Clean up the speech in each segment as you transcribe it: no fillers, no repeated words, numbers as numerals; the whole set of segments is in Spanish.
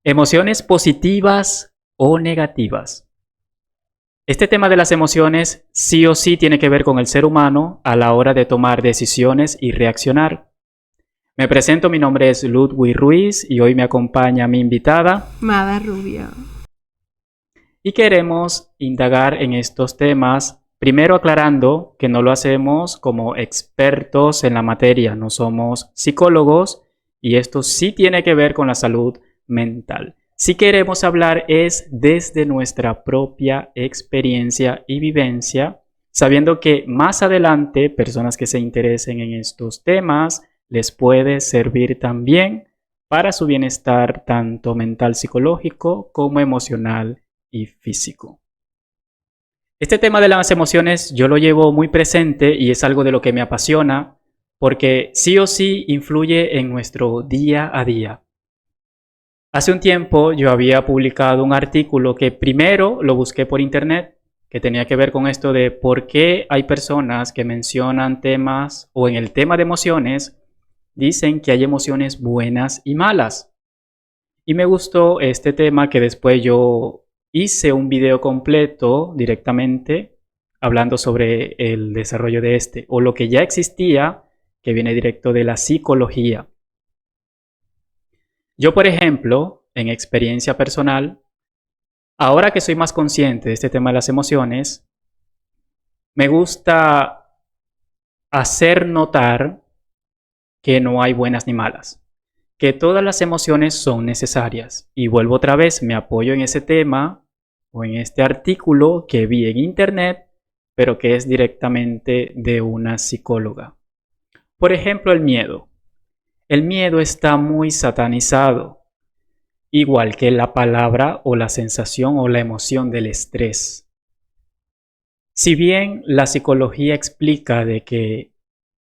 Emociones positivas o negativas. Este tema de las emociones sí o sí tiene que ver con el ser humano a la hora de tomar decisiones y reaccionar. Me presento, mi nombre es Ludwig Ruiz y hoy me acompaña mi invitada Mada Rubio. y queremos indagar en estos temas, primero aclarando que no lo hacemos como expertos en la materia, no somos psicólogos y esto sí tiene que ver con la salud mental. Si queremos hablar es desde nuestra propia experiencia y vivencia, sabiendo que más adelante personas que se interesen en estos temas les puede servir también para su bienestar tanto mental, psicológico como emocional y físico. Este tema de las emociones yo lo llevo muy presente y es algo de lo que me apasiona porque sí o sí influye en nuestro día a día. Hace un tiempo yo había publicado un artículo que primero lo busqué por internet, que tenía que ver con esto de por qué hay personas que mencionan temas o en el tema de emociones dicen que hay emociones buenas y malas. Y me gustó este tema que después yo hice un video completo directamente hablando sobre el desarrollo de este o lo que ya existía que viene directo de la psicología. Yo, por ejemplo, en experiencia personal, ahora que soy más consciente de este tema de las emociones, me gusta hacer notar que no hay buenas ni malas, que todas las emociones son necesarias. Y vuelvo otra vez, me apoyo en ese tema o en este artículo que vi en internet, pero que es directamente de una psicóloga. Por ejemplo, el miedo. El miedo está muy satanizado, igual que la palabra o la sensación o la emoción del estrés. Si bien la psicología explica de que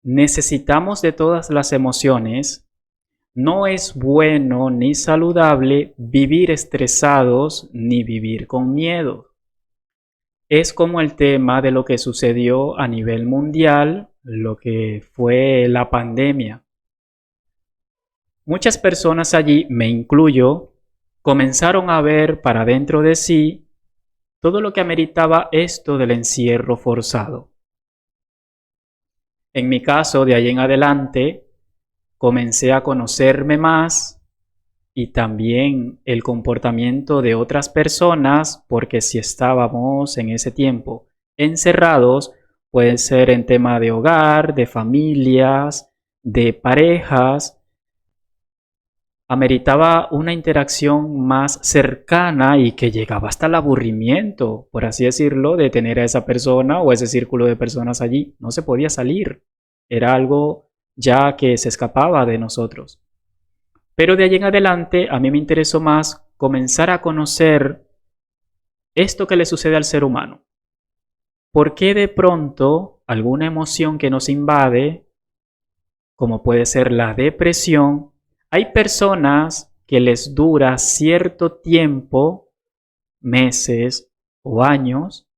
necesitamos de todas las emociones, no es bueno ni saludable vivir estresados ni vivir con miedo. Es como el tema de lo que sucedió a nivel mundial, lo que fue la pandemia. Muchas personas allí, me incluyo, comenzaron a ver para dentro de sí todo lo que ameritaba esto del encierro forzado. En mi caso, de ahí en adelante, comencé a conocerme más y también el comportamiento de otras personas, porque si estábamos en ese tiempo encerrados, puede ser en tema de hogar, de familias, de parejas, ameritaba una interacción más cercana y que llegaba hasta el aburrimiento, por así decirlo, de tener a esa persona o ese círculo de personas allí. No se podía salir. Era algo ya que se escapaba de nosotros. Pero de allí en adelante a mí me interesó más comenzar a conocer esto que le sucede al ser humano. ¿Por qué de pronto alguna emoción que nos invade, como puede ser la depresión, hay personas que les dura cierto tiempo, meses o años,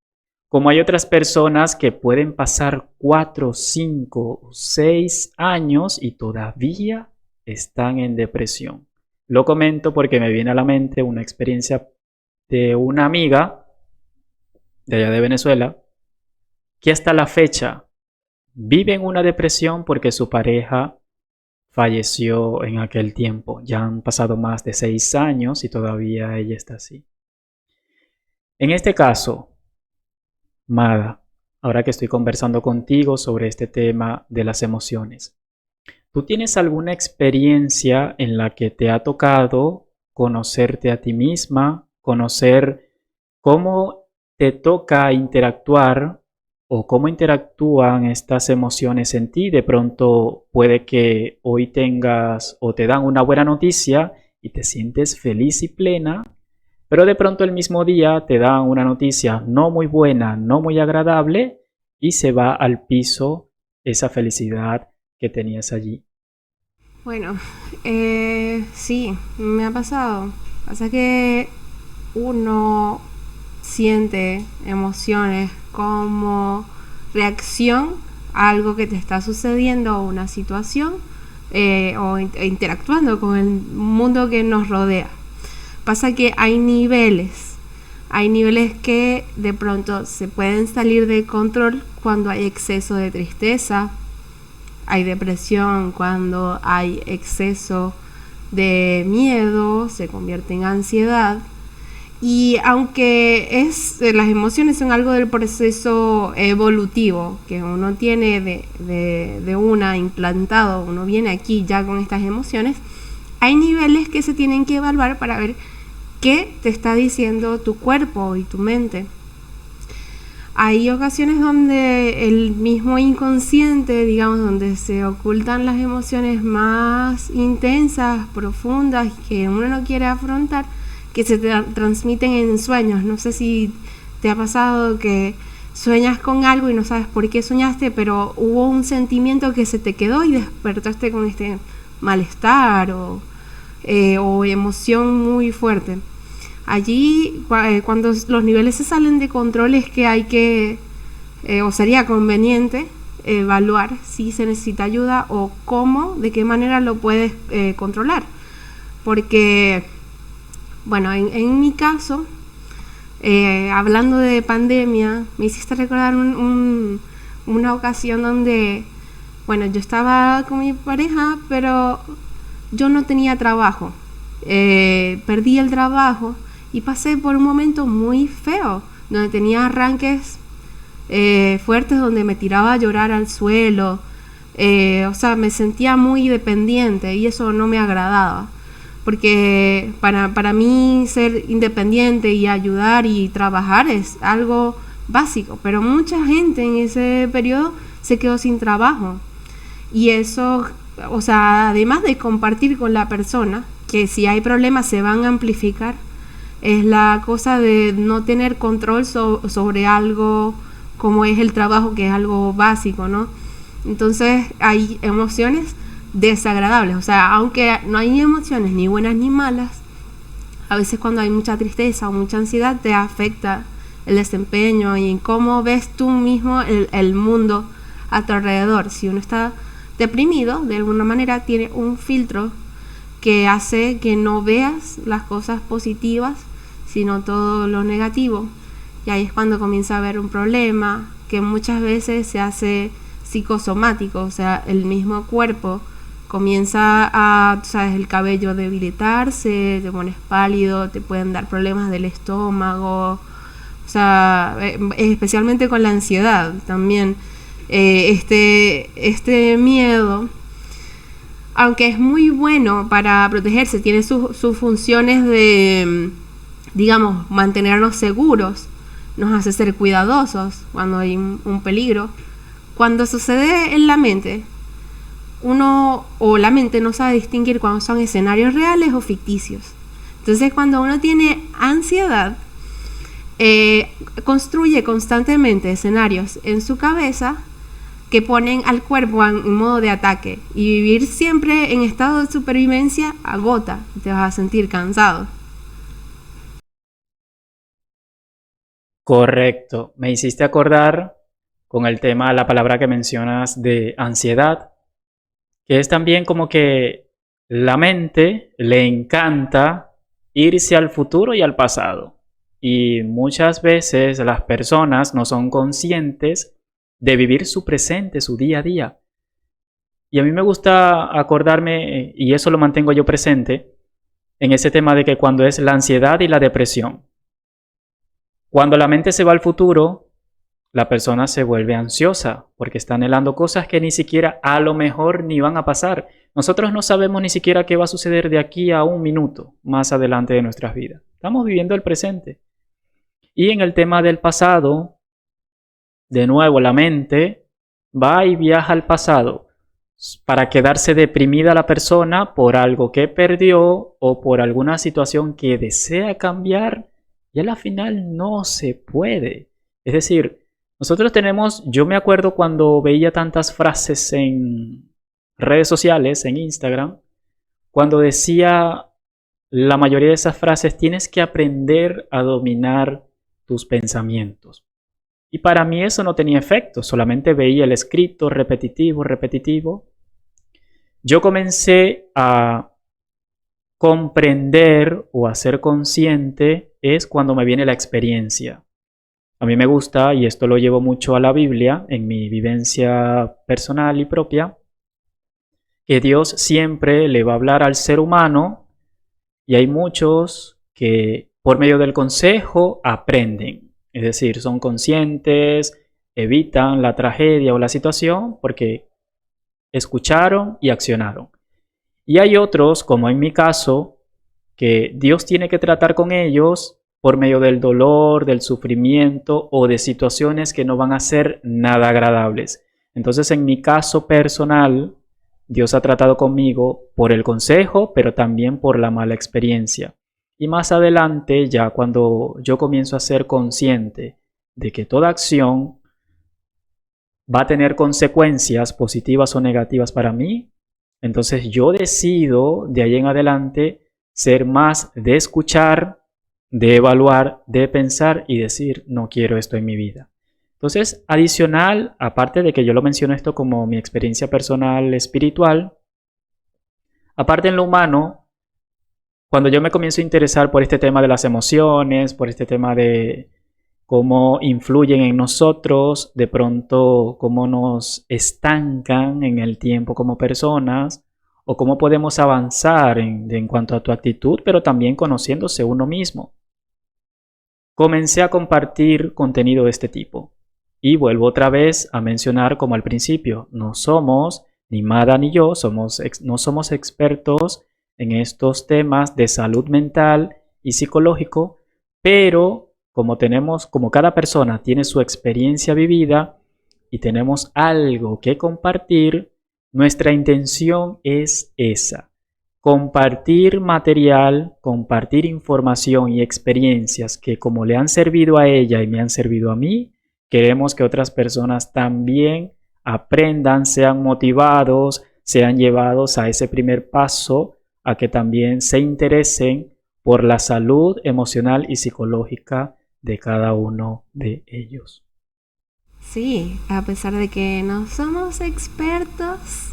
como hay otras personas que pueden pasar 4, 5 o 6 años y todavía están en depresión? Lo comento porque me viene a la mente una experiencia de una amiga de allá de Venezuela que hasta la fecha vive en una depresión porque su pareja falleció en aquel tiempo. Ya han pasado más de 6 años y todavía ella está así. En este caso, Mada, ahora que estoy conversando contigo sobre este tema de las emociones, ¿tú tienes alguna experiencia en la que te ha tocado conocerte a ti misma, conocer cómo te toca interactuar o cómo interactúan estas emociones en ti? De pronto puede que hoy tengas o te dan una buena noticia y te sientes feliz y plena, pero de pronto el mismo día te dan una noticia no muy buena, no muy agradable y se va al piso esa felicidad que tenías allí. Bueno, sí, me ha pasado. Pasa que uno siente emociones como reacción a algo que te está sucediendo o una situación o interactuando con el mundo que nos rodea. Pasa que hay niveles. Hay niveles que de pronto se pueden salir de control cuando hay exceso de tristeza, hay depresión, cuando hay exceso de miedo, se convierte en ansiedad. Y aunque las emociones son algo del proceso evolutivo que uno tiene de una implantado, uno viene aquí ya con estas emociones, hay niveles que se tienen que evaluar para ver qué te está diciendo tu cuerpo y tu mente. Hay ocasiones donde el mismo inconsciente, digamos, donde se ocultan las emociones más intensas, profundas, que uno no quiere afrontar, que se transmiten en sueños. No sé si te ha pasado que sueñas con algo y no sabes por qué soñaste, pero hubo un sentimiento que se te quedó y despertaste con este malestar o emoción muy fuerte. Allí, cuando los niveles se salen de control, es que hay que, o sería conveniente, evaluar si se necesita ayuda o cómo, de qué manera lo puedes controlar. Porque, bueno, en mi caso, hablando de pandemia, me hiciste recordar una ocasión donde, bueno, yo estaba con mi pareja, pero yo no tenía trabajo. Perdí el trabajo y pasé por un momento muy feo, donde tenía arranques fuertes, donde me tiraba a llorar al suelo, o sea, me sentía muy dependiente y eso no me agradaba, porque para mí ser independiente y ayudar y trabajar es algo básico, pero mucha gente en ese periodo se quedó sin trabajo y eso, o sea, además de compartir con la persona, que si hay problemas se van a amplificar, es la cosa de no tener control sobre algo como es el trabajo, que es algo básico, ¿no? Entonces hay emociones desagradables, o sea, aunque no hay emociones ni buenas ni malas, a veces cuando hay mucha tristeza o mucha ansiedad te afecta el desempeño y en cómo ves tú mismo el mundo a tu alrededor. Si uno está deprimido, de alguna manera tiene un filtro que hace que no veas las cosas positivas, sino todo lo negativo. Y ahí es cuando comienza a haber un problema que muchas veces se hace psicosomático, o sea, el mismo cuerpo comienza a, sabes, el cabello debilitarse, te pones pálido, te pueden dar problemas del estómago, o sea, especialmente con la ansiedad también. Este miedo, aunque es muy bueno para protegerse, tiene sus funciones de, digamos, mantenernos seguros, nos hace ser cuidadosos cuando hay un peligro. Cuando sucede en la mente, uno o la mente no sabe distinguir cuando son escenarios reales o ficticios. Entonces, cuando uno tiene ansiedad, construye constantemente escenarios en su cabeza que ponen al cuerpo en modo de ataque, y vivir siempre en estado de supervivencia agota, te vas a sentir cansado. Correcto. Me hiciste acordar con el tema, la palabra que mencionas de ansiedad, que es también como que la mente le encanta irse al futuro y al pasado. Y muchas veces las personas no son conscientes de vivir su presente, su día a día. Y a mí me gusta acordarme, y eso lo mantengo yo presente, en ese tema de que cuando es la ansiedad y la depresión. Cuando la mente se va al futuro, la persona se vuelve ansiosa porque está anhelando cosas que ni siquiera a lo mejor ni van a pasar. Nosotros no sabemos ni siquiera qué va a suceder de aquí a un minuto más adelante de nuestras vidas. Estamos viviendo el presente. Y en el tema del pasado, de nuevo, la mente va y viaja al pasado para quedarse deprimida la persona por algo que perdió o por alguna situación que desea cambiar, y a la final no se puede. Es decir, nosotros tenemos, yo me acuerdo cuando veía tantas frases en redes sociales, en Instagram, cuando decía la mayoría de esas frases, tienes que aprender a dominar tus pensamientos. Y para mí eso no tenía efecto, solamente veía el escrito repetitivo, repetitivo. Yo comencé a comprender o hacer consciente es cuando me viene la experiencia. A mí me gusta, y esto lo llevo mucho a la Biblia, en mi vivencia personal y propia, que Dios siempre le va a hablar al ser humano y hay muchos que por medio del consejo aprenden. Es decir, son conscientes, evitan la tragedia o la situación porque escucharon y accionaron. Y hay otros, como en mi caso, que Dios tiene que tratar con ellos por medio del dolor, del sufrimiento o de situaciones que no van a ser nada agradables. Entonces, en mi caso personal, Dios ha tratado conmigo por el consejo, pero también por la mala experiencia. Y más adelante, ya cuando yo comienzo a ser consciente de que toda acción va a tener consecuencias positivas o negativas para mí, entonces yo decido de ahí en adelante ser más de escuchar, de evaluar, de pensar y decir, no quiero esto en mi vida. Entonces, adicional, aparte de que yo lo menciono esto como mi experiencia personal espiritual, aparte en lo humano, cuando yo me comienzo a interesar por este tema de las emociones, por este tema de cómo influyen en nosotros, de pronto cómo nos estancan en el tiempo como personas, o cómo podemos avanzar en cuanto a tu actitud, pero también conociéndose uno mismo. Comencé a compartir contenido de este tipo. Y vuelvo otra vez a mencionar como al principio, no somos, ni Mada ni yo, no somos expertos en estos temas de salud mental y psicológico, pero como cada persona tiene su experiencia vivida y tenemos algo que compartir, nuestra intención es esa: compartir material, compartir información y experiencias que, como le han servido a ella y me han servido a mí, queremos que otras personas también aprendan, sean motivados, sean llevados a ese primer paso, a que también se interesen por la salud emocional y psicológica de cada uno de ellos. Sí, a pesar de que no somos expertos,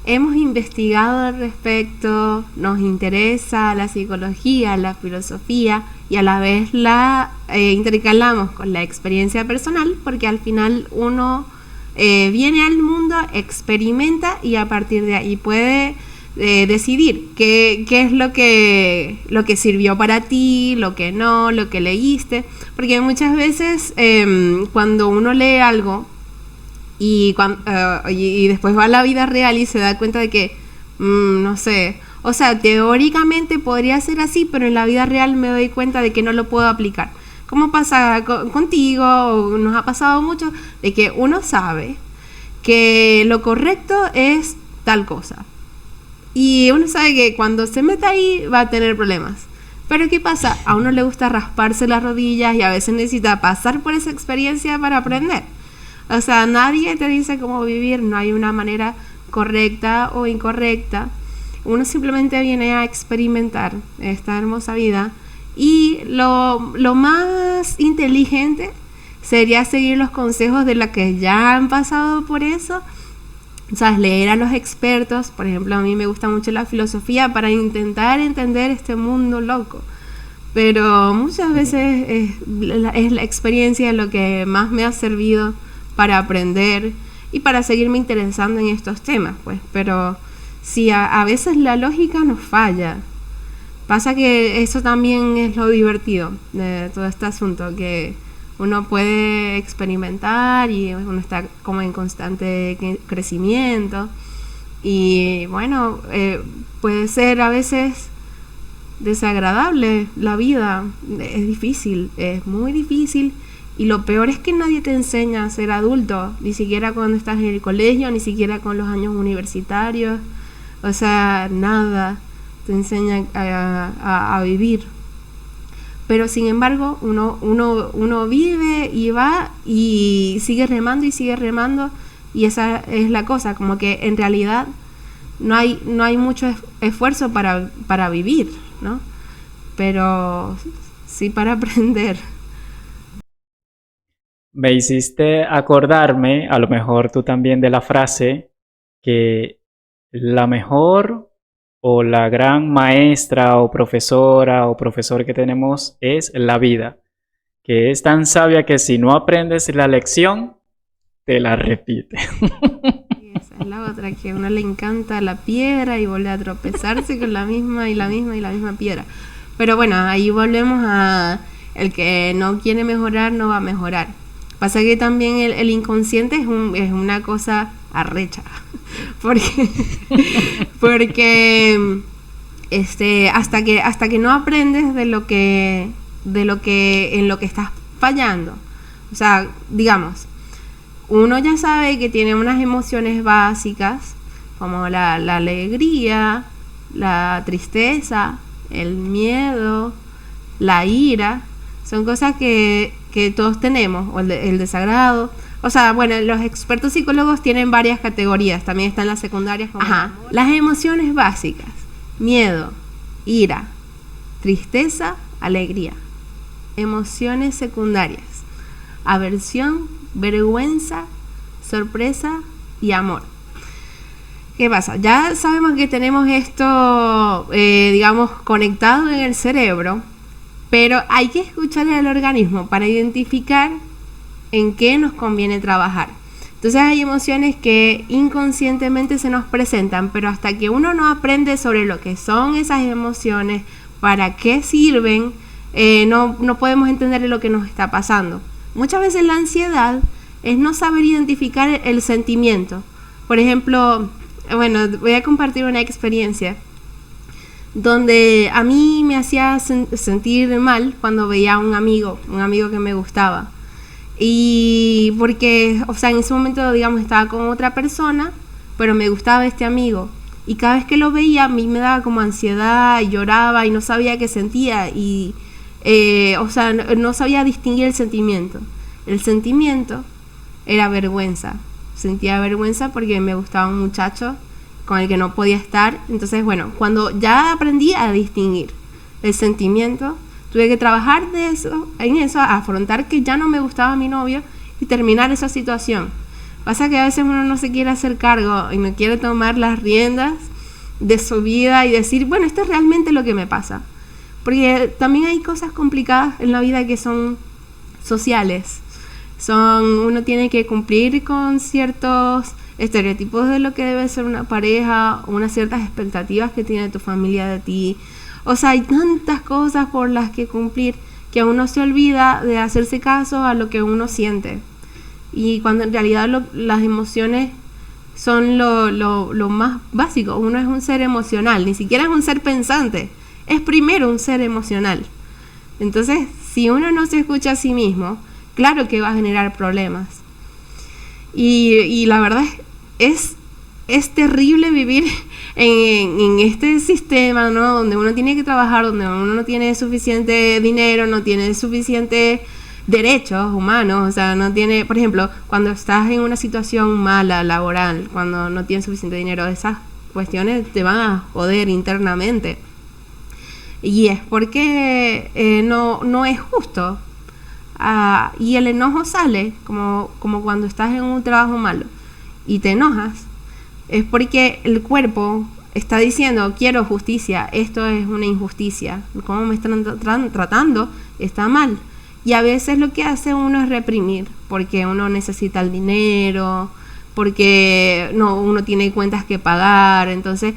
hemos investigado al respecto, nos interesa la psicología, la filosofía y a la vez la intercalamos con la experiencia personal, porque al final uno viene al mundo, experimenta y a partir de ahí puede decidir qué es lo que sirvió para ti, lo que no, lo que leíste, porque muchas veces cuando uno lee algo y después va a la vida real y se da cuenta de que, no sé, o sea, teóricamente podría ser así, pero en la vida real me doy cuenta de que no lo puedo aplicar. ¿Cómo pasa contigo? O nos ha pasado mucho de que uno sabe que lo correcto es tal cosa. Y uno sabe que cuando se mete ahí va a tener problemas. Pero ¿qué pasa? A uno le gusta rasparse las rodillas y a veces necesita pasar por esa experiencia para aprender. O sea, nadie te dice cómo vivir, no hay una manera correcta o incorrecta. Uno simplemente viene a experimentar esta hermosa vida y lo más inteligente sería seguir los consejos de los que ya han pasado por eso. O sea, leer a los expertos. Por ejemplo, a mí me gusta mucho la filosofía para intentar entender este mundo loco. Pero muchas veces es la experiencia lo que más me ha servido para aprender y para seguirme interesando en estos temas, pues. Pero sí, a veces la lógica nos falla. Pasa que eso también es lo divertido de todo este asunto, que uno puede experimentar y uno está como en constante crecimiento y bueno, puede ser a veces desagradable la vida, es difícil, es muy difícil y lo peor es que nadie te enseña a ser adulto, ni siquiera cuando estás en el colegio, ni siquiera con los años universitarios, o sea, nada te enseña a vivir. Pero sin embargo uno vive y va y sigue remando y esa es la cosa, como que en realidad no hay mucho esfuerzo para vivir, ¿no? Pero sí para aprender. Me hiciste acordarme, a lo mejor tú también, de la frase que la mejor o la gran maestra o profesora o profesor que tenemos es la vida, que es tan sabia que si no aprendes la lección, te la repite. Y esa es la otra, que a uno le encanta la piedra y vuelve a tropezarse con la misma y la misma y la misma piedra. Pero bueno, ahí volvemos a el que no quiere mejorar no va a mejorar. Pasa que también el inconsciente es una cosa arrecha. Porque, porque hasta que no aprendes en lo que estás fallando. O sea, digamos, uno ya sabe que tiene unas emociones básicas como la alegría, la tristeza, el miedo, la ira. Son cosas que todos tenemos, o el desagrado. O sea, bueno, los expertos psicólogos tienen varias categorías, también están las secundarias. Como las emociones básicas: miedo, ira, tristeza, alegría. Emociones secundarias: aversión, vergüenza, sorpresa y amor. ¿Qué pasa? Ya sabemos que tenemos esto, digamos, conectado en el cerebro, pero hay que escuchar al organismo para identificar en qué nos conviene trabajar. Entonces hay emociones que inconscientemente se nos presentan, pero hasta que uno no aprende sobre lo que son esas emociones, para qué sirven, no podemos entender lo que nos está pasando. Muchas veces la ansiedad es no saber identificar el sentimiento. Por ejemplo, bueno, voy a compartir una experiencia donde a mí me hacía sentir mal cuando veía a un amigo que me gustaba. Y porque, o sea, en ese momento, digamos, estaba con otra persona, pero me gustaba este amigo. Y cada vez que lo veía, a mí me daba como ansiedad, y lloraba y no sabía qué sentía. Y, o sea, no sabía distinguir el sentimiento. El sentimiento era vergüenza. Sentía vergüenza porque me gustaba un muchacho con el que no podía estar. Entonces, bueno, cuando ya aprendí a distinguir el sentimiento, tuve que trabajar en eso, afrontar que ya no me gustaba mi novio y terminar esa situación. Pasa que a veces uno no se quiere hacer cargo y no quiere tomar las riendas de su vida y decir, bueno, esto es realmente lo que me pasa. Porque también hay cosas complicadas en la vida que son sociales. Uno tiene que cumplir con ciertos estereotipos de lo que debe ser una pareja, unas ciertas expectativas que tiene tu familia de ti. O sea, hay tantas cosas por las que cumplir que uno se olvida de hacerse caso a lo que uno siente. Y cuando en realidad las emociones son lo más básico. Uno es un ser emocional, ni siquiera es un ser pensante. Es primero un ser emocional. Entonces, si uno no se escucha a sí mismo, claro que va a generar problemas. Y la verdad es terrible vivir en este sistema, ¿no? Donde uno tiene que trabajar, donde uno no tiene suficiente dinero, no tiene suficientes derechos humanos. O sea, no tiene, por ejemplo, cuando estás en una situación mala, laboral, cuando no tienes suficiente dinero, esas cuestiones te van a joder internamente. Y es porque no es justo. Y el enojo sale como cuando estás en un trabajo malo y te enojas, es porque el cuerpo está diciendo, quiero justicia, esto es una injusticia, cómo me están tratando está mal. Y a veces lo que hace uno es reprimir, porque uno necesita el dinero, porque uno tiene cuentas que pagar. Entonces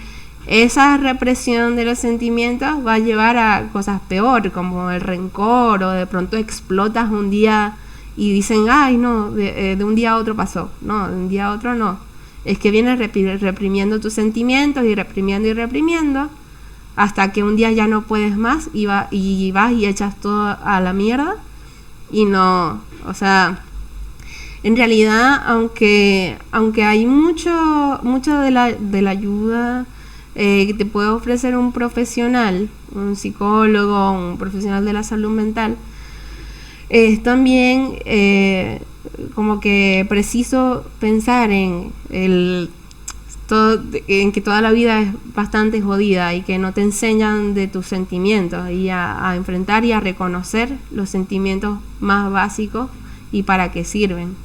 esa represión de los sentimientos va a llevar a cosas peor, como el rencor, o de pronto explotas un día y dicen, ay, no, de un día a otro pasó. No, de un día a otro no. Es que vienes reprimiendo tus sentimientos y reprimiendo hasta que un día ya no puedes más y vas y echas todo a la mierda. Y no, o sea, en realidad, aunque hay mucho de la ayuda que te puede ofrecer un profesional, un psicólogo, un profesional de la salud mental, es también como que preciso pensar en que toda la vida es bastante jodida y que no te enseñan de tus sentimientos, y a enfrentar y a reconocer los sentimientos más básicos y para qué sirven.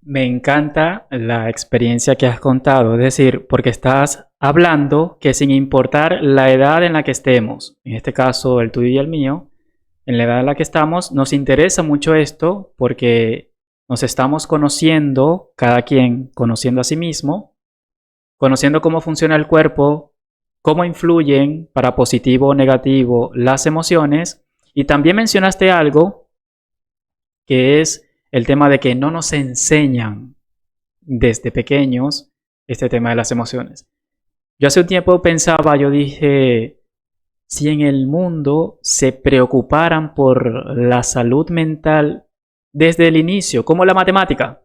Me encanta la experiencia que has contado, es decir, porque estás hablando que sin importar la edad en la que estemos, en este caso el tuyo y el mío, en la edad en la que estamos, nos interesa mucho esto porque nos estamos conociendo, cada quien conociendo a sí mismo, conociendo cómo funciona el cuerpo, cómo influyen para positivo o negativo las emociones. Y también mencionaste algo que es el tema de que no nos enseñan desde pequeños este tema de las emociones. Yo hace un tiempo pensaba, yo dije, si en el mundo se preocuparan por la salud mental desde el inicio, como la matemática,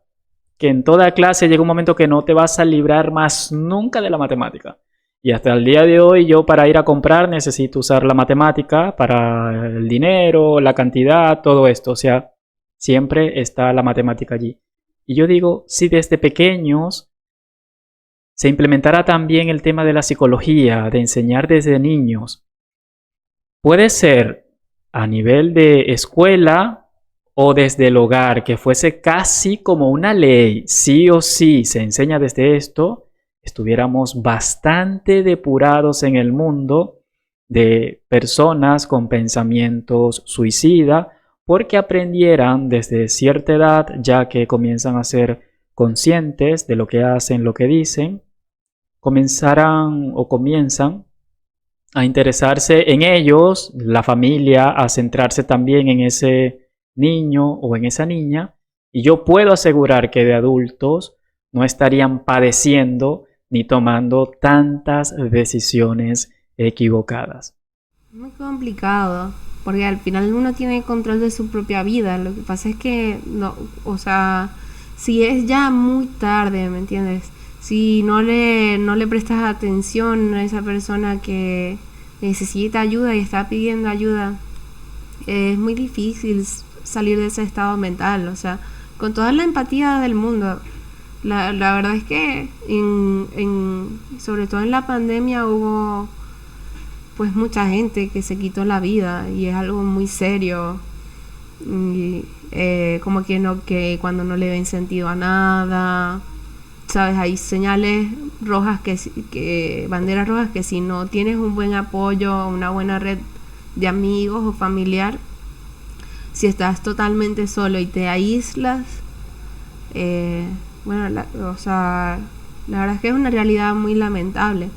que en toda clase llega un momento que no te vas a librar más nunca de la matemática. Y hasta el día de hoy yo para ir a comprar necesito usar la matemática para el dinero, la cantidad, todo esto. O sea, siempre está la matemática allí. Y yo digo, si desde pequeños se implementara también el tema de la psicología, de enseñar desde niños, puede ser a nivel de escuela o desde el hogar, que fuese casi como una ley, sí o sí se enseña desde esto, estuviéramos bastante depurados en el mundo de personas con pensamientos suicida, porque aprendieran desde cierta edad, ya que comienzan a ser conscientes de lo que hacen, lo que dicen, comenzarán o comienzan a interesarse en ellos, la familia, a centrarse también en ese niño o en esa niña. Y yo puedo asegurar que de adultos no estarían padeciendo ni tomando tantas decisiones equivocadas. Muy complicado, porque al final uno tiene control de su propia vida. Lo que pasa es que no, o sea, si es ya muy tarde, ¿me entiendes? Si no le prestas atención a esa persona que necesita ayuda y está pidiendo ayuda, es muy difícil salir de ese estado mental. O sea, con toda la empatía del mundo. La verdad es que sobre todo en la pandemia hubo pues mucha gente que se quitó la vida y es algo muy serio. Y, como que no, que cuando no le ven sentido a nada, sabes, hay señales rojas que banderas rojas, que si no tienes un buen apoyo, una buena red de amigos o familiar, si estás totalmente solo y te aíslas, bueno, o sea, la verdad es que es una realidad muy lamentable.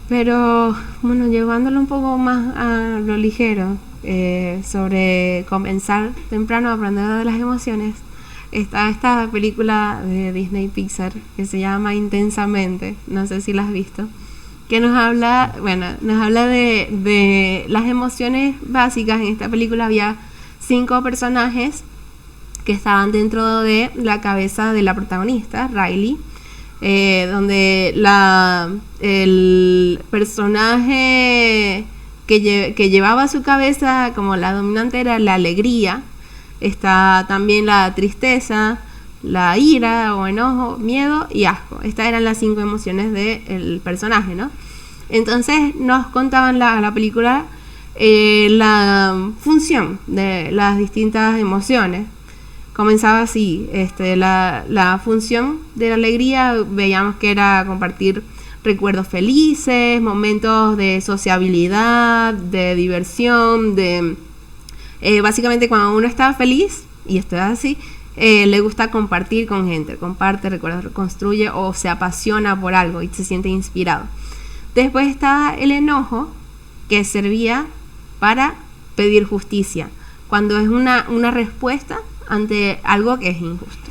Pero bueno, llevándolo un poco más a lo ligero, sobre comenzar temprano a aprender de las emociones, está esta película de Disney Pixar que se llama Intensamente, no sé si la has visto, que nos habla de las emociones básicas. En esta película había 5 personajes que estaban dentro de la cabeza de la protagonista, Riley, donde el personaje que llevaba su cabeza como la dominante era la alegría. Está también la tristeza, la ira o enojo, miedo y asco. Estas eran las 5 emociones del personaje, ¿no? Entonces nos contaban la película la función de las distintas emociones. Comenzaba así, la función de la alegría, veíamos que era compartir recuerdos felices, momentos de sociabilidad, de diversión, básicamente cuando uno está feliz, y esto es así, le gusta compartir con gente, comparte recuerdos, construye o se apasiona por algo y se siente inspirado. Después está el enojo, que servía para pedir justicia, cuando es una respuesta ante algo que es injusto.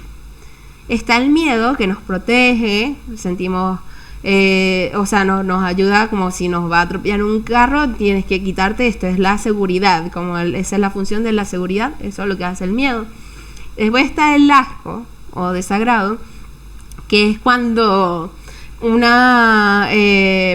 Está el miedo, que nos protege, sentimos, nos ayuda, como si nos va a atropellar un carro, tienes que quitarte, esto es la seguridad, esa es la función de la seguridad, eso es lo que hace el miedo. Después está el asco o desagrado, que es cuando una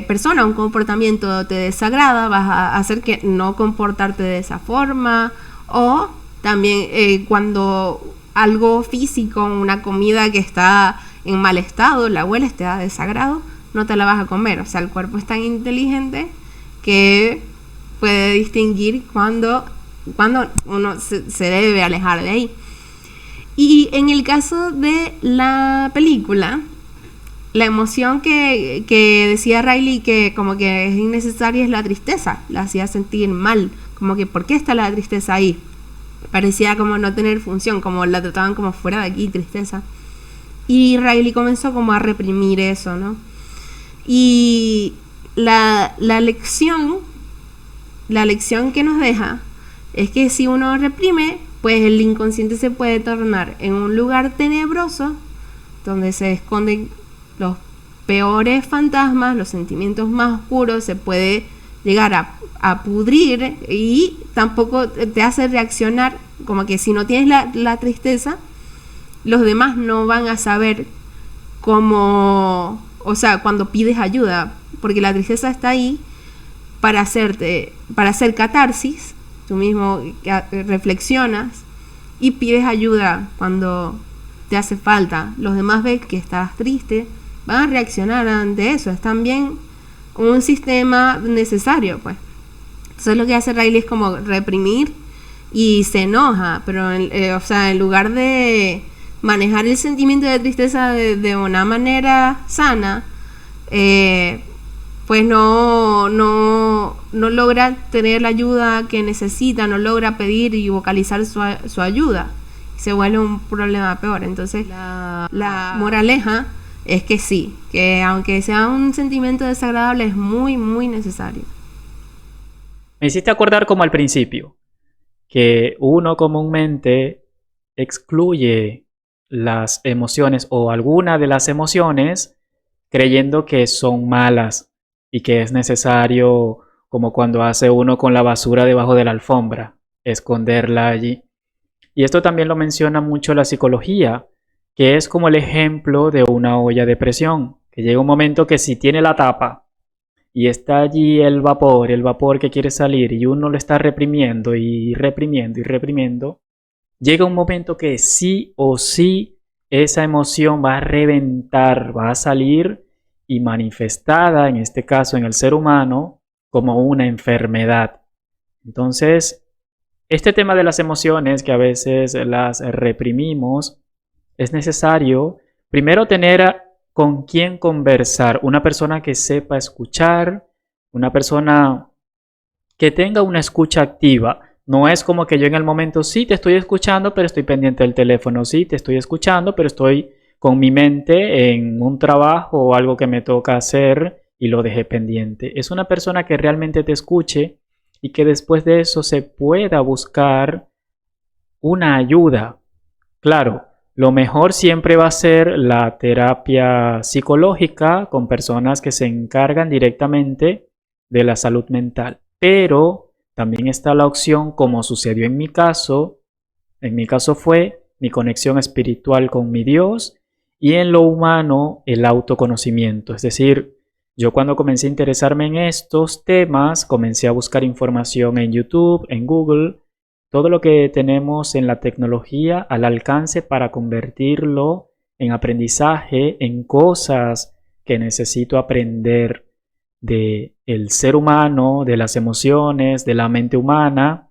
persona, un comportamiento te desagrada, vas a hacer que no comportarte de esa forma. O también cuando algo físico, una comida que está en mal estado, la hueles, te da desagrado, no te la vas a comer. O sea, el cuerpo es tan inteligente que puede distinguir cuando uno se debe alejar de ahí. Y en el caso de la película, la emoción que decía Riley que como que es innecesaria es la tristeza. La hacía sentir mal. Como que, ¿por qué está la tristeza ahí? Parecía como no tener función, como la trataban como fuera de aquí, tristeza. Y Riley comenzó como a reprimir eso, ¿no? Y la lección que nos deja es que si uno reprime, pues el inconsciente se puede tornar en un lugar tenebroso donde se esconden los peores fantasmas, los sentimientos más oscuros, se puede llegar a pudrir y tampoco te hace reaccionar, como que si no tienes la tristeza, los demás no van a saber cómo, o sea, cuando pides ayuda, porque la tristeza está ahí para hacer catarsis, tú mismo reflexionas y pides ayuda cuando te hace falta. Los demás ven que estás triste, van a reaccionar ante eso, están bien como un sistema necesario, pues. Entonces lo que hace Riley es como reprimir y se enoja, pero o sea, en lugar de manejar el sentimiento de tristeza de una manera sana, pues no logra tener la ayuda que necesita, no logra pedir y vocalizar su ayuda. Se vuelve un problema peor. Entonces la moraleja es que sí, que aunque sea un sentimiento desagradable es muy, muy necesario. Me hiciste acordar como al principio, que uno comúnmente excluye las emociones o alguna de las emociones creyendo que son malas y que es necesario, como cuando hace uno con la basura debajo de la alfombra, esconderla allí. Y esto también lo menciona mucho la psicología, que es como el ejemplo de una olla de presión, que llega un momento que si tiene la tapa y está allí el vapor que quiere salir y uno lo está reprimiendo y reprimiendo y reprimiendo, llega un momento que sí o sí esa emoción va a reventar, va a salir y manifestada, en este caso en el ser humano, como una enfermedad. Entonces, este tema de las emociones, que a veces las reprimimos, es necesario primero tener con quién conversar, una persona que sepa escuchar, una persona que tenga una escucha activa. No es como que yo en el momento sí te estoy escuchando, pero estoy pendiente del teléfono, sí te estoy escuchando, pero estoy con mi mente en un trabajo o algo que me toca hacer y lo dejé pendiente. Es una persona que realmente te escuche y que después de eso se pueda buscar una ayuda. Claro, lo mejor siempre va a ser la terapia psicológica con personas que se encargan directamente de la salud mental. Pero también está la opción, como sucedió en mi caso fue mi conexión espiritual con mi Dios y en lo humano el autoconocimiento. Es decir, yo cuando comencé a interesarme en estos temas, comencé a buscar información en YouTube, en Google, todo lo que tenemos en la tecnología al alcance para convertirlo en aprendizaje, en cosas que necesito aprender del ser humano, de las emociones, de la mente humana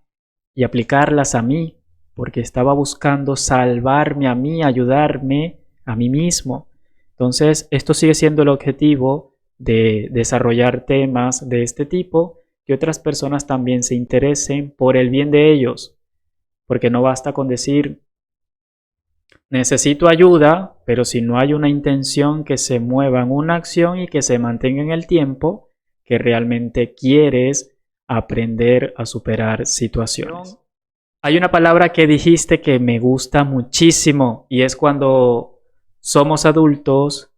y aplicarlas a mí, porque estaba buscando salvarme a mí, ayudarme a mí mismo. Entonces, esto sigue siendo el objetivo de desarrollar temas de este tipo, que otras personas también se interesen por el bien de ellos, porque no basta con decir necesito ayuda, pero si no hay una intención que se mueva en una acción y que se mantenga en el tiempo, que realmente quieres aprender a superar situaciones. Hay una palabra que dijiste que me gusta muchísimo y es cuando somos adultos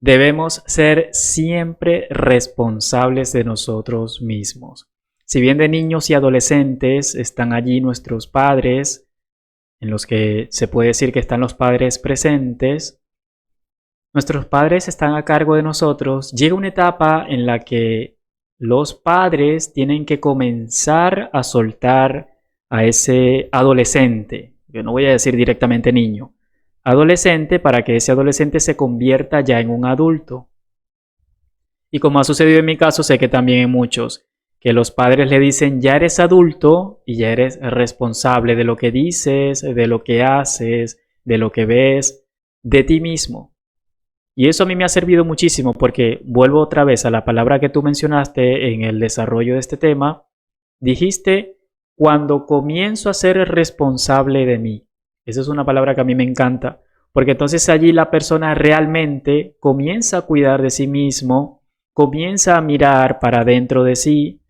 debemos ser siempre responsables de nosotros mismos. Si bien de niños y adolescentes están allí nuestros padres, en los que se puede decir que están los padres presentes, nuestros padres están a cargo de nosotros. Llega una etapa en la que los padres tienen que comenzar a soltar a ese adolescente, yo no voy a decir directamente niño, adolescente, para que ese adolescente se convierta ya en un adulto. Y como ha sucedido en mi caso, sé que también en muchos, que los padres le dicen ya eres adulto y ya eres responsable de lo que dices, de lo que haces, de lo que ves de ti mismo. Y eso a mí me ha servido muchísimo porque vuelvo otra vez a la palabra que tú mencionaste en el desarrollo de este tema. Dijiste, cuando comienzo a ser responsable de mí. Esa es una palabra que a mí me encanta, porque entonces allí la persona realmente comienza a cuidar de sí mismo, comienza a mirar para dentro de sí,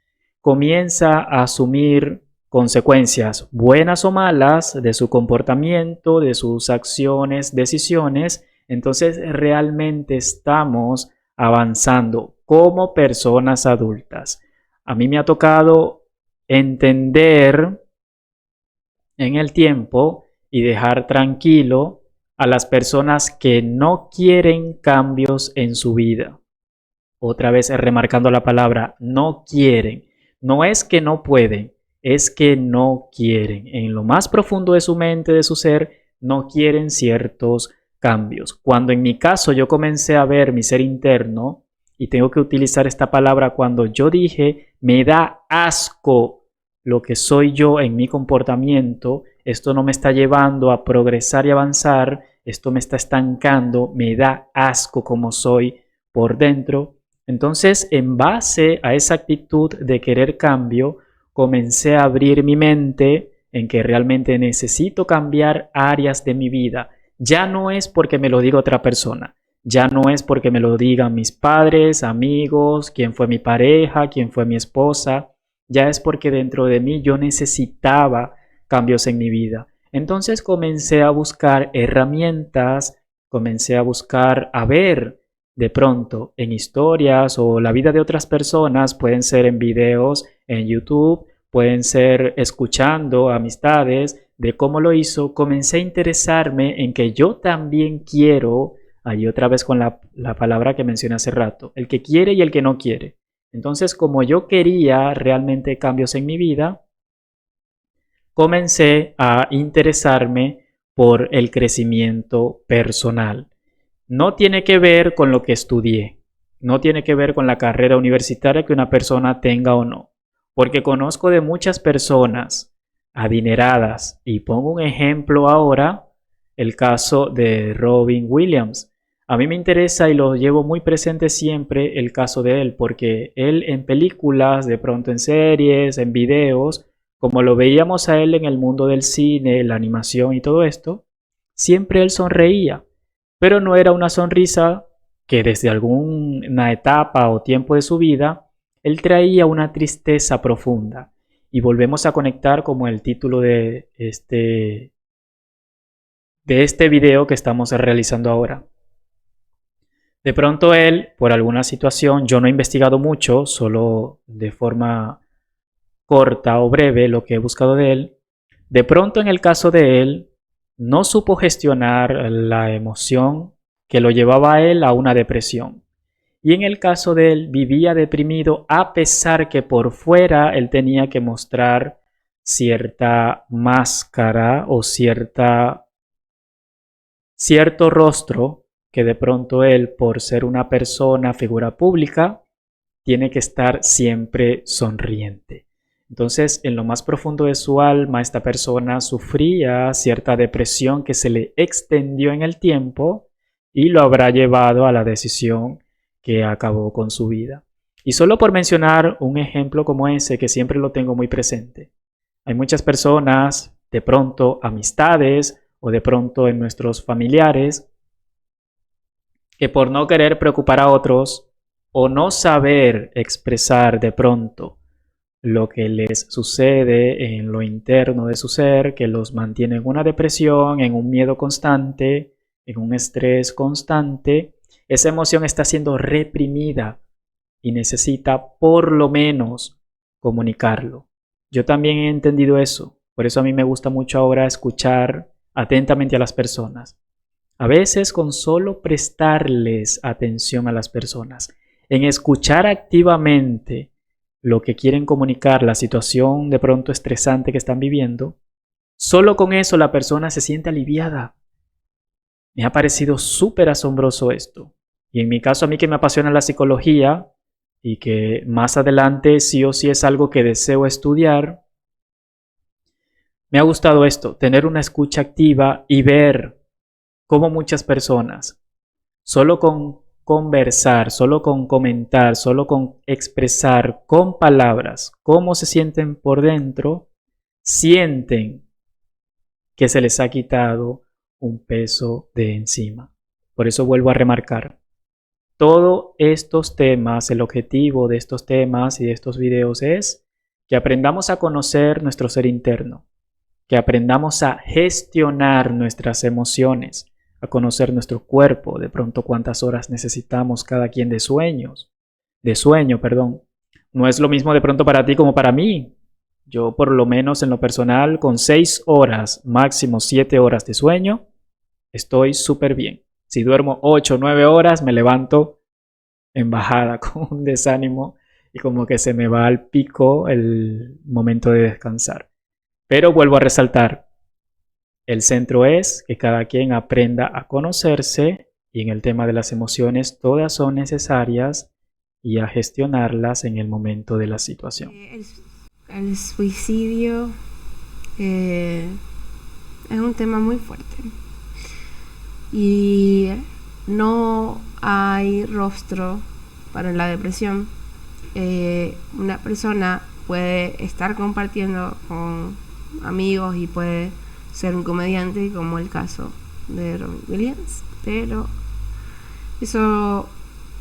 comienza a asumir consecuencias buenas o malas de su comportamiento, de sus acciones, decisiones. Entonces realmente estamos avanzando como personas adultas. A mí me ha tocado entender en el tiempo y dejar tranquilo a las personas que no quieren cambios en su vida. Otra vez remarcando la palabra, no quieren. No es que no pueden, es que no quieren. En lo más profundo de su mente, de su ser, no quieren ciertos cambios. Cuando en mi caso yo comencé a ver mi ser interno, y tengo que utilizar esta palabra cuando yo dije, me da asco lo que soy yo en mi comportamiento, esto no me está llevando a progresar y avanzar, esto me está estancando, me da asco como soy por dentro. Entonces, en base a esa actitud de querer cambio, comencé a abrir mi mente en que realmente necesito cambiar áreas de mi vida. Ya no es porque me lo diga otra persona, ya no es porque me lo digan mis padres, amigos, quién fue mi pareja, quién fue mi esposa, ya es porque dentro de mí yo necesitaba cambios en mi vida. Entonces comencé a buscar herramientas, comencé a buscar, a ver de pronto en historias o la vida de otras personas, pueden ser en videos en YouTube, pueden ser escuchando amistades de cómo lo hizo, comencé a interesarme en que yo también quiero, ahí otra vez con la palabra que mencioné hace rato, el que quiere y el que no quiere. Entonces, como yo quería realmente cambios en mi vida, comencé a interesarme por el crecimiento personal. No tiene que ver con lo que estudié, no tiene que ver con la carrera universitaria que una persona tenga o no, porque conozco de muchas personas adineradas y pongo un ejemplo ahora, el caso de Robin Williams. A mí me interesa y lo llevo muy presente siempre el caso de él, porque él en películas, de pronto en series, en videos, como lo veíamos a él en el mundo del cine, la animación y todo esto, siempre él sonreía, pero no era una sonrisa que desde alguna etapa o tiempo de su vida, él traía una tristeza profunda. Y volvemos a conectar como el título de este video que estamos realizando ahora. De pronto él, por alguna situación, yo no he investigado mucho, solo de forma corta o breve lo que he buscado de él, de pronto en el caso de él, no supo gestionar la emoción que lo llevaba a él a una depresión. Y en el caso de él, vivía deprimido a pesar que por fuera él tenía que mostrar cierta máscara o cierto rostro que de pronto él, por ser una persona, figura pública, tiene que estar siempre sonriente. Entonces, en lo más profundo de su alma, esta persona sufría cierta depresión que se le extendió en el tiempo y lo habrá llevado a la decisión que acabó con su vida. Y solo por mencionar un ejemplo como ese, que siempre lo tengo muy presente. Hay muchas personas, de pronto amistades o de pronto en nuestros familiares, que por no querer preocupar a otros o no saber expresar de pronto lo que les sucede en lo interno de su ser, que los mantiene en una depresión, en un miedo constante, en un estrés constante, esa emoción está siendo reprimida y necesita por lo menos comunicarlo. Yo también he entendido eso, por eso a mí me gusta mucho ahora escuchar atentamente a las personas. A veces con solo prestarles atención a las personas, en escuchar activamente lo que quieren comunicar, la situación de pronto estresante que están viviendo, solo con eso la persona se siente aliviada. Me ha parecido súper asombroso esto. Y en mi caso, a mí que me apasiona la psicología y que más adelante sí o sí es algo que deseo estudiar, me ha gustado esto, tener una escucha activa y ver como muchas personas, solo con conversar, solo con comentar, solo con expresar con palabras cómo se sienten por dentro, sienten que se les ha quitado un peso de encima. Por eso vuelvo a remarcar, todos estos temas, el objetivo de estos temas y de estos videos es que aprendamos a conocer nuestro ser interno, que aprendamos a gestionar nuestras emociones, a conocer nuestro cuerpo, de pronto cuántas horas necesitamos cada quien de sueño, perdón. No es lo mismo de pronto para ti como para mí. Yo por lo menos en lo personal, con 6 horas, máximo 7 horas de sueño, estoy súper bien. Si duermo 8 o 9 horas, me levanto en bajada con un desánimo y como que se me va al pico el momento de descansar. Pero vuelvo a resaltar, el centro es que cada quien aprenda a conocerse y en el tema de las emociones todas son necesarias y a gestionarlas en el momento de la situación. El suicidio es un tema muy fuerte y no hay rostro para la depresión. Una persona puede estar compartiendo con amigos y puede ser un comediante, como el caso de Robin Williams, pero eso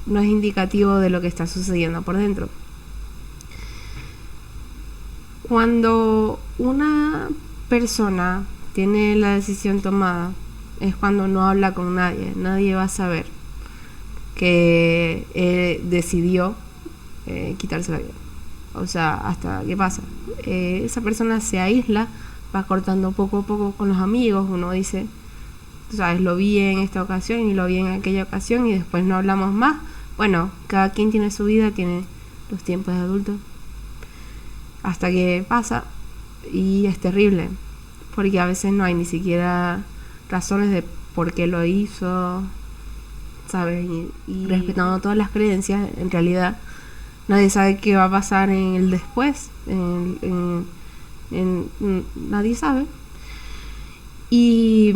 no es indicativo de lo que está sucediendo por dentro. Cuando una persona tiene la decisión tomada, es cuando no habla con nadie. Nadie va a saber que decidió quitarse la vida. O sea, hasta qué pasa. Esa persona se aísla, va cortando poco a poco con los amigos. Uno dice, sabes, lo vi en esta ocasión y lo vi en aquella ocasión y después no hablamos más. Bueno, cada quien tiene su vida, tiene los tiempos de adulto. Hasta que pasa y es terrible, porque a veces no hay ni siquiera razones de por qué lo hizo, ¿sabes? Y respetando todas las creencias, en realidad nadie sabe qué va a pasar en el después, nadie sabe. Y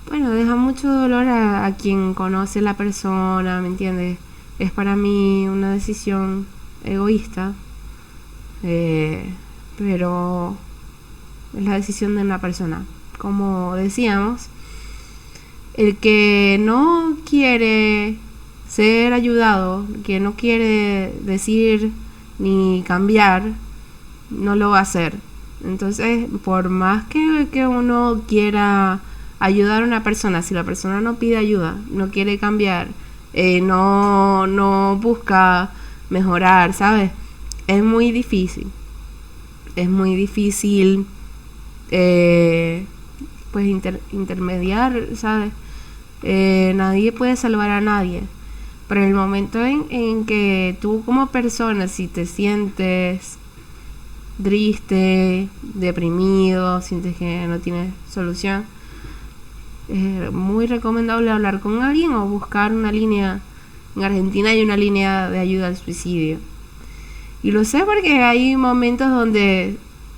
bueno, deja mucho dolor a quien conoce a la persona, ¿me entiendes? Es para mí una decisión egoísta, pero es la decisión de una persona. Como decíamos, el que no quiere ser ayudado, que no quiere decir ni cambiar, no lo va a hacer. Entonces, por más que uno quiera ayudar a una persona, si la persona no pide ayuda, no quiere cambiar, no busca mejorar, ¿sabes? Es muy difícil. Es muy difícil pues intermediar, ¿sabes? Nadie puede salvar a nadie. Pero en el momento en que tú como persona, si te sientes triste, deprimido, sientes que no tienes solución, es muy recomendable hablar con alguien o buscar una línea. En Argentina hay una línea de ayuda al suicidio. Y lo sé porque hay momentos donde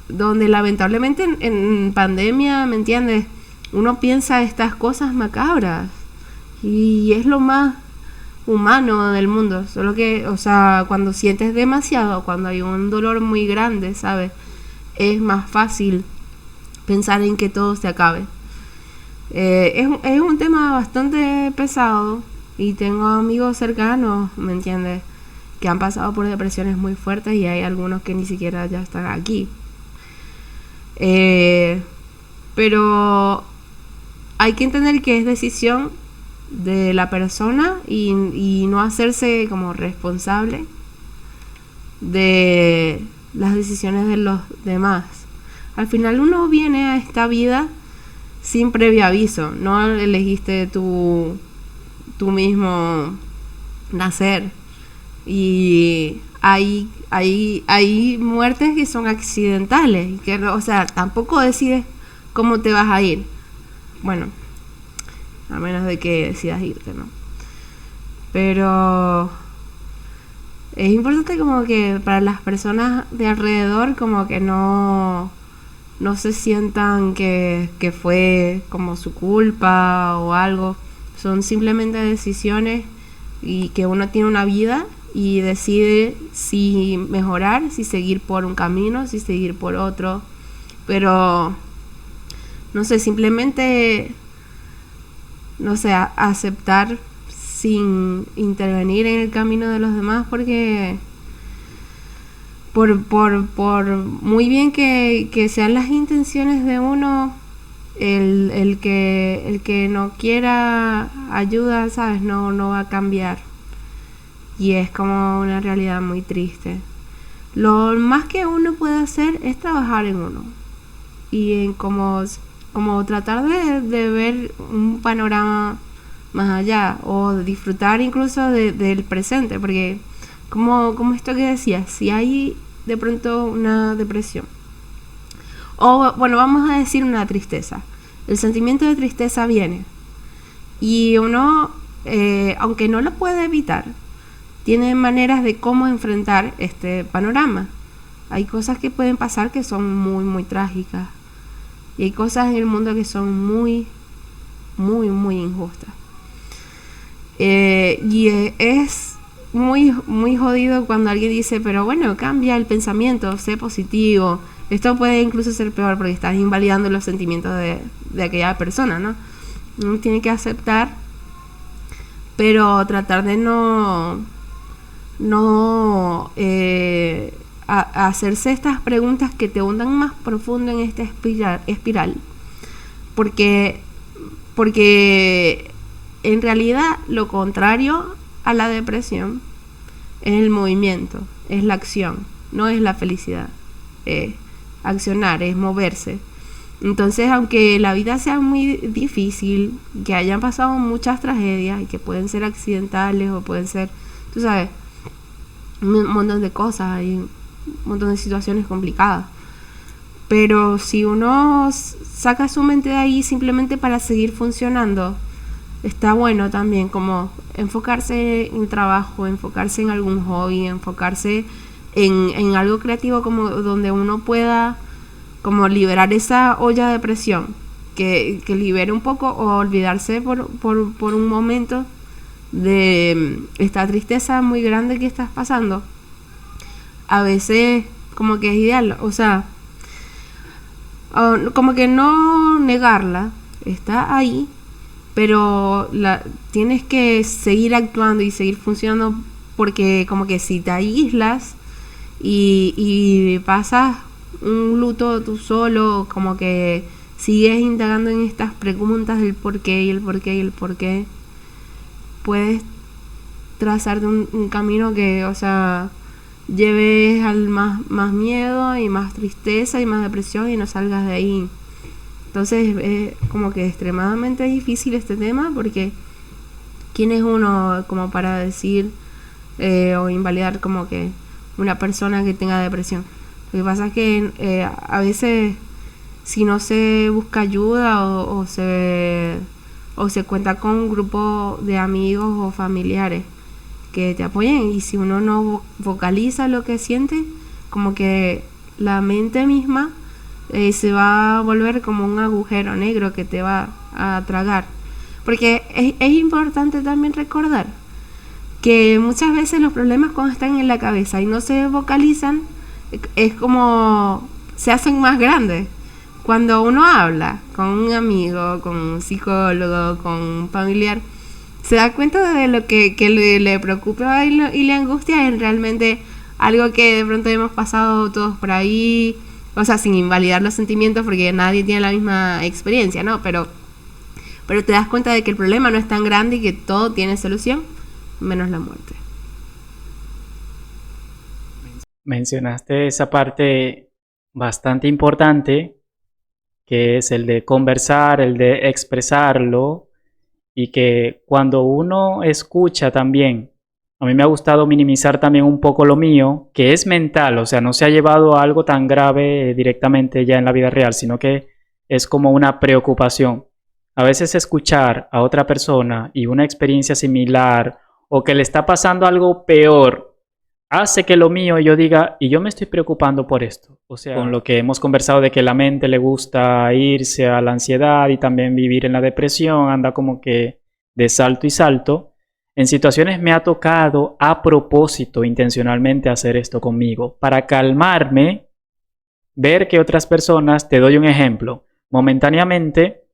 lamentablemente en pandemia, ¿me entiendes? Uno piensa estas cosas macabras y es lo más humano del mundo. Solo que, o sea, cuando sientes demasiado, cuando hay un dolor muy grande, ¿sabes? Es más fácil pensar en que todo se acabe. Es un tema bastante pesado y tengo amigos cercanos, ¿me entiendes?, que han pasado por depresiones muy fuertes y hay algunos que ni siquiera ya están aquí. Pero hay que entender que es decisión de la persona y no hacerse como responsable de las decisiones de los demás. Al final uno viene a esta vida sin previo aviso, no elegiste tú mismo nacer. Y hay muertes que son accidentales, que, o sea, tampoco decides cómo te vas a ir. Bueno, a menos de que decidas irte, ¿no? Pero es importante como que para las personas de alrededor como que no no se sientan que fue como su culpa o algo. Son simplemente decisiones y que uno tiene una vida y decide si mejorar, si seguir por un camino, si seguir por otro. Pero, no sé, simplemente, no sé, aceptar sin intervenir en el camino de los demás, porque por muy bien que sean las intenciones de uno, el que no quiera ayuda, ¿sabes? No va a cambiar. Y es como una realidad muy triste. Lo más que uno puede hacer es trabajar en uno. Y en como tratar de ver un panorama más allá. O de disfrutar incluso del presente. Porque como esto que decía, si hay de pronto una depresión, o bueno, vamos a decir una tristeza, el sentimiento de tristeza viene y uno, aunque no lo puede evitar, tiene maneras de cómo enfrentar este panorama. Hay cosas que pueden pasar que son muy muy trágicas y hay cosas en el mundo que son muy muy muy injustas, es muy, muy jodido cuando alguien dice, pero bueno, cambia el pensamiento, sé positivo. Esto puede incluso ser peor porque estás invalidando los sentimientos de aquella persona, ¿no? Uno tiene que aceptar, pero tratar de no hacerse estas preguntas que te hundan más profundo en esta espiral. Porque en realidad lo contrario a la depresión es el movimiento, es la acción, no es la felicidad. Accionar, es moverse. Entonces, aunque la vida sea muy difícil, que hayan pasado muchas tragedias y que pueden ser accidentales o pueden ser, tú sabes, un montón de cosas, hay un montón de situaciones complicadas. Pero si uno saca su mente de ahí simplemente para seguir funcionando, está bueno también como enfocarse en el trabajo, enfocarse en algún hobby, enfocarse en algo creativo, como donde uno pueda como liberar esa olla de presión, que libere un poco, o olvidarse por un momento de esta tristeza muy grande que estás pasando. A veces como que es ideal, o sea, como que no negarla, está ahí, pero tienes que seguir actuando y seguir funcionando, porque como que si te aíslas y pasas un luto tú solo, como que sigues indagando en estas preguntas del por qué y el por qué y el por qué, puedes trazarte un camino que, o sea, lleves al más miedo y más tristeza y más depresión y no salgas de ahí. Entonces es como que extremadamente difícil este tema, porque ¿quién es uno como para decir o invalidar como que una persona que tenga depresión? Lo que pasa es que a veces, si no se busca ayuda o se cuenta con un grupo de amigos o familiares que te apoyen, y si uno no vocaliza lo que siente, como que la mente misma se va a volver como un agujero negro que te va a tragar. Porque es importante también recordar que muchas veces los problemas, cuando están en la cabeza y no se vocalizan, es como se hacen más grandes. Cuando uno habla con un amigo, con un psicólogo, con un familiar, se da cuenta de lo que le preocupa y le angustia, es realmente algo que de pronto hemos pasado todos por ahí, o sea, sin invalidar los sentimientos, porque nadie tiene la misma experiencia, ¿no? Pero te das cuenta de que el problema no es tan grande y que todo tiene solución, menos la muerte. Mencionaste esa parte bastante importante, que es el de conversar, el de expresarlo, y que cuando uno escucha también, a mí me ha gustado minimizar también un poco lo mío, que es mental, o sea, no se ha llevado a algo tan grave directamente ya en la vida real, sino que es como una preocupación. A veces escuchar a otra persona y una experiencia similar, o que le está pasando algo peor hace que lo mío yo diga, y yo me estoy preocupando por esto. O sea, con lo que hemos conversado de que la mente le gusta irse a la ansiedad y también vivir en la depresión, anda como que de salto y salto. En situaciones me ha tocado a propósito, intencionalmente hacer esto conmigo, para calmarme, ver que otras personas, te doy un ejemplo, momentáneamente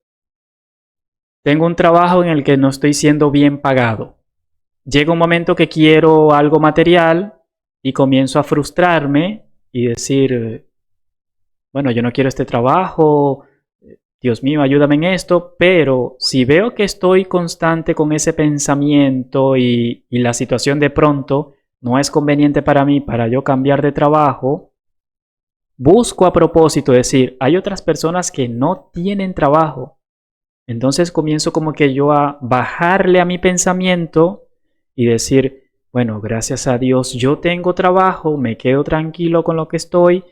tengo un trabajo en el que no estoy siendo bien pagado. Llega un momento que quiero algo material y comienzo a frustrarme y decir, bueno, yo no quiero este trabajo, Dios mío, ayúdame en esto, pero si veo que estoy constante con ese pensamiento y la situación de pronto no es conveniente para mí, para yo cambiar de trabajo, busco a propósito decir, hay otras personas que no tienen trabajo. Entonces comienzo como que yo a bajarle a mi pensamiento y decir, bueno, gracias a Dios yo tengo trabajo, me quedo tranquilo con lo que estoy.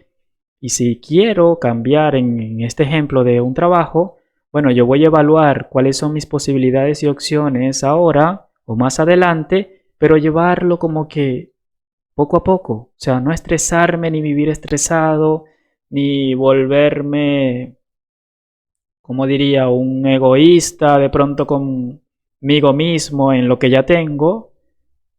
Y si quiero cambiar en este ejemplo de un trabajo, bueno, yo voy a evaluar cuáles son mis posibilidades y opciones ahora o más adelante, pero llevarlo como que poco a poco. O sea, no estresarme ni vivir estresado, ni volverme, como diría, un egoísta de pronto conmigo mismo en lo que ya tengo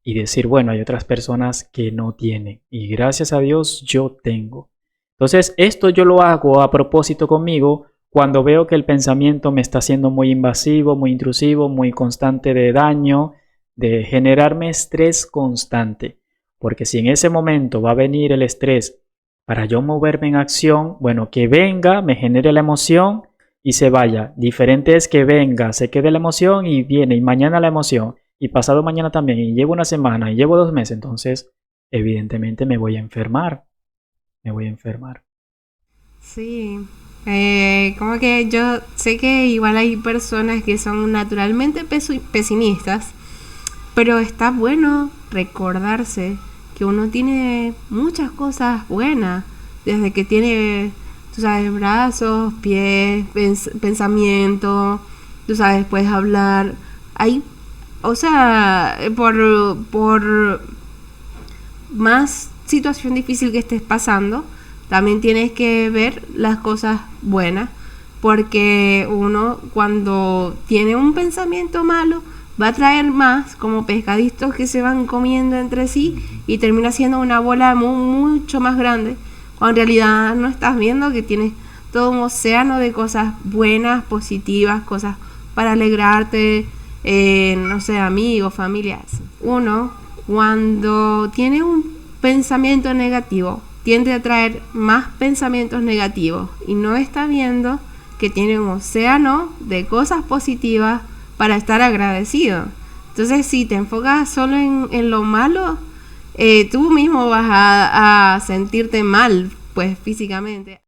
y decir, bueno, hay otras personas que no tienen y gracias a Dios yo tengo. Entonces, esto yo lo hago a propósito conmigo cuando veo que el pensamiento me está siendo muy invasivo, muy intrusivo, muy constante de daño, de generarme estrés constante. Porque si en ese momento va a venir el estrés para yo moverme en acción, bueno, que venga, me genere la emoción y se vaya. Diferente es que venga, se quede la emoción y viene, y mañana la emoción, y pasado mañana también, y llevo una semana, y llevo 2 meses, entonces evidentemente me voy a enfermar. Me voy a enfermar. Sí, como que yo sé que igual hay personas que son naturalmente pesimistas, pero está bueno recordarse que uno tiene muchas cosas buenas, desde que tiene, tú sabes, brazos, pies, pensamiento, tú sabes, puedes hablar. Hay, o sea, por más situación difícil que estés pasando, también tienes que ver las cosas buenas, porque uno cuando tiene un pensamiento malo va a traer más como pescaditos que se van comiendo entre sí y termina siendo una bola mucho más grande, cuando en realidad no estás viendo que tienes todo un océano de cosas buenas, positivas, cosas para alegrarte, no sé, amigos, familias. Uno, cuando tiene un pensamiento negativo, tiende a traer más pensamientos negativos y no está viendo que tiene un océano de cosas positivas para estar agradecido. Entonces, si te enfocas solo en lo malo, tú mismo vas a sentirte mal, pues físicamente.